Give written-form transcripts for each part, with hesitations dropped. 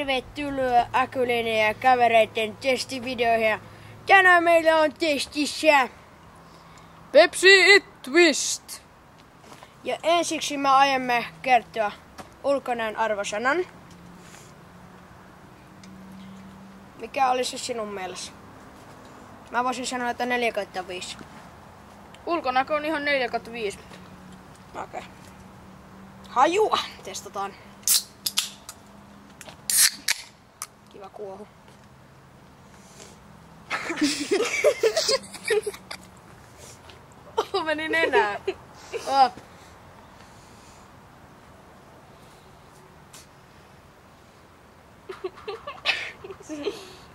Tervetuloa Akulinen ja kavereiden testivideoihin. Tänään meillä on testissä Pepsi It Twist. Ja ensiksi me aiemme kertoa ulkonäön arvosanan. Mikä olisi sinun mielestä? Mä voisin sanoa, että 4/5. Ulkonäkö on ihan 4/5. Okei. Hajua testataan. Kiva kuohu. Meni nenään. Oh.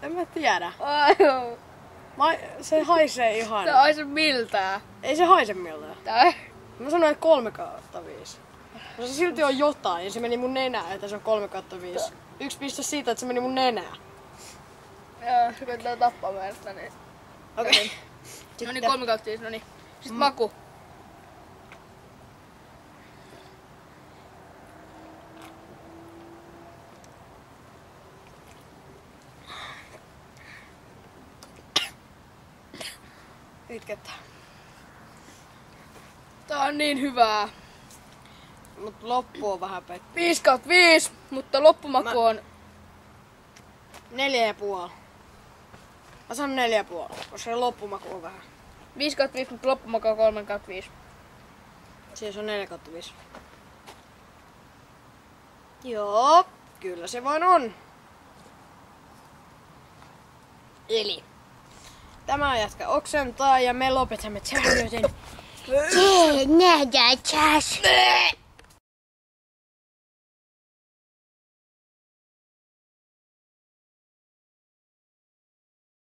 En mä tiedä. Se haisee ihan. Tää haise miltää. Ei se haise miltään. Tää. Mä sanoin, että 3/5. No se silti on jotain ja se meni mun nenään, että se on 3/5. Yksi piste siitä, että se meni mun nenään. Joo, se koittaa tappaa meistä, niin. Okei. No niin, 3/5, no niin. Sitten maku. Itkettää. Tää on niin hyvää. Mut loppu on vähän petty. 5/5, mutta loppumaku on 4,5. Mä sanon 4,5, koska se loppumaku on vähän. 5/5, mutta loppumaku on 3/5. Siis on 4/5. Joo, kyllä se vaan on. Eli tämä jätkä oksentaa ja me lopetamme tämän. Nähdään taas.